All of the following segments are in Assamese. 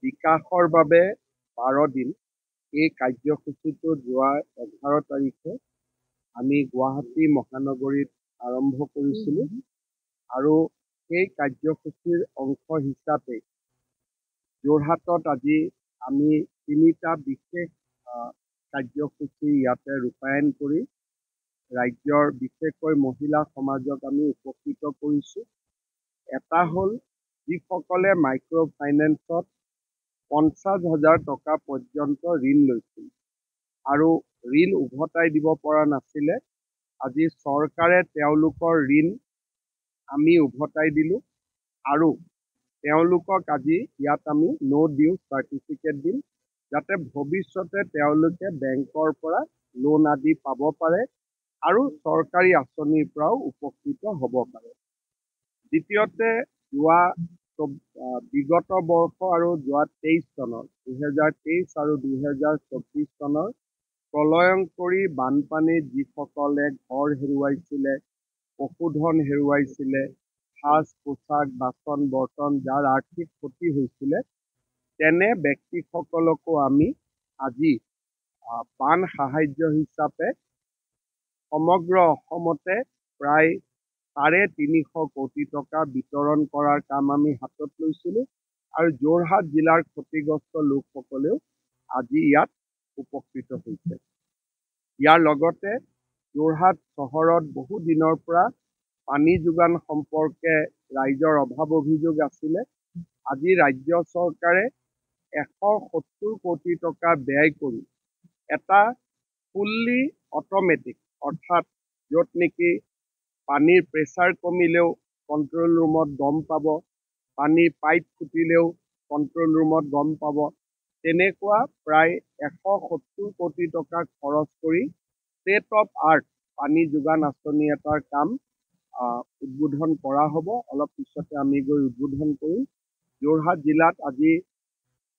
বিকাশৰ বাবে 12 দিন এই কাৰ্যসূচীটো যোৱা 11 তাৰিখে আমি গুৱাহাটী মহানগৰীত আৰম্ভ কৰিছিলোঁ আৰু সেই কাৰ্যসূচীৰ অংশ হিচাপে যোৰহাটত আজি আমি 3টা বিশেষ কাৰ্যসূচী ইয়াতে ৰূপায়ণ কৰি ৰাজ্যৰ বিশেষকৈ মহিলা সমাজক আমি উপকৃত কৰিছোঁ। এটা হ'ল যিসকলে মাইক্ৰ' ফাইনেন্সত 50,000 টকা পৰ্যন্ত ঋণ লৈছিল আৰু ঋণ উভতাই দিব পৰা নাছিলে, আজি চৰকাৰে তেওঁলোকৰ ঋণ আমি উভতাই দিলোঁ আৰু তেওঁলোকক আজি ইয়াত আমি ন' ডিউ চাৰ্টিফিকেট দিম যাতে ভৱিষ্যতে তেওঁলোকে বেংকৰ পৰা লোন আদি পাব পাৰে আৰু চৰকাৰী আঁচনিৰ পৰাও উপকৃত হ'ব পাৰে। দ্বিতীয়তে বিগত বৰ্ষ আৰু যোৱা 23 চনৰ 2023 আৰু 2024 চনৰ প্ৰলয়ংকৰী বানপানীত যিসকলে ঘৰ হেৰুৱাইছিলে, পশুধন হেৰুৱাইছিলে, সাজ পোছাক বাচন বৰ্তন যাৰ আৰ্থিক ক্ষতি হৈছিলে, তেনে ব্যক্তিসকলকো আমি আজি বান সাহায্য হিচাপে সমগ্ৰ অসমতে প্ৰায় 350 কোটি টকা বিতৰণ কৰাৰ কাম আমি হাতত লৈছিলোঁ আৰু যোৰহাট জিলাৰ ক্ষতিগ্ৰস্ত লোকসকলেও আজি ইয়াত উপকৃত হৈছে। ইয়াৰ লগতে যোৰহাট চহৰত বহু দিনৰ পৰা পানী যোগান সম্পৰ্কে ৰাইজৰ অভাৱ অভিযোগ আছিলে। আজি ৰাজ্য চৰকাৰে 170 কোটি টকা ব্যয় কৰি এটা ফুল্লি অট'মেটিক অৰ্থাৎ য'ত নেকি পানীৰ প্ৰেছাৰ কমিলেও কণ্ট্ৰল ৰুমত গম পাব, পানীৰ পাইপ ফুটিলেও কণ্ট্ৰল ৰুমত গম পাব, তেনেকুৱা প্ৰায় 170 কোটি টকা খৰচ কৰি ষ্টেট অফ আৰ্ট পানী যোগান আঁচনি এটাৰ কাম উদ্বোধন কৰা হ'ব। অলপ পিছতে আমি গৈ উদ্বোধন কৰিম। যোৰহাট জিলাত আজি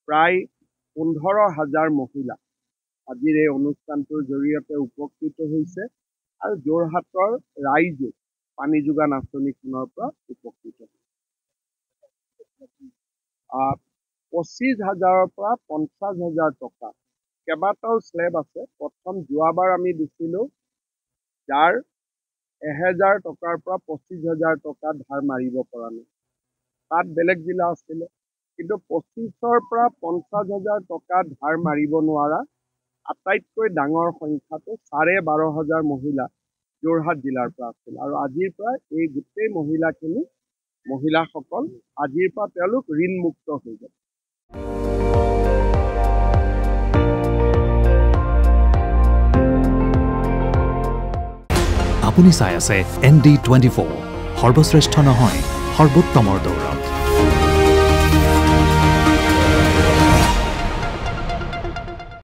প্ৰায় 15,000 মহিলা আজিৰ এই অনুষ্ঠানটোৰ জৰিয়তে উপকৃত হৈছে আৰু যোৰহাটৰ ৰাইজো পানী যোগান আঁচনিখনৰ পৰা উপকৃত হৈছে। 25,000ৰ পৰা 50,000 টকা কেইবাটাও স্লেব আছে। প্ৰথম যোৱাবাৰ আমি দিছিলোঁ যাৰ 1,000 টকাৰ পৰা 25,000 টকা ধাৰ মাৰিব পৰা নাই, তাত বেলেগ জিলা আছিলে, কিন্তু 25ৰ পৰা 50,000 টকা ধাৰ মাৰিব নোৱাৰা আটাইতকৈ ডাঙৰ সংখ্যাটো 12,500 মহিলা যোৰহাট জিলাৰ পৰা আছিল আৰু আজিৰ পৰা এই গোটেই মহিলাসকল আজিৰ পৰা তেওঁলোক ঋণমুক্ত হৈ যাব। আপুনি চাই আছে ND24, সৰ্বশ্ৰেষ্ঠ নহয় সৰ্বোত্তমৰ দৌৰ।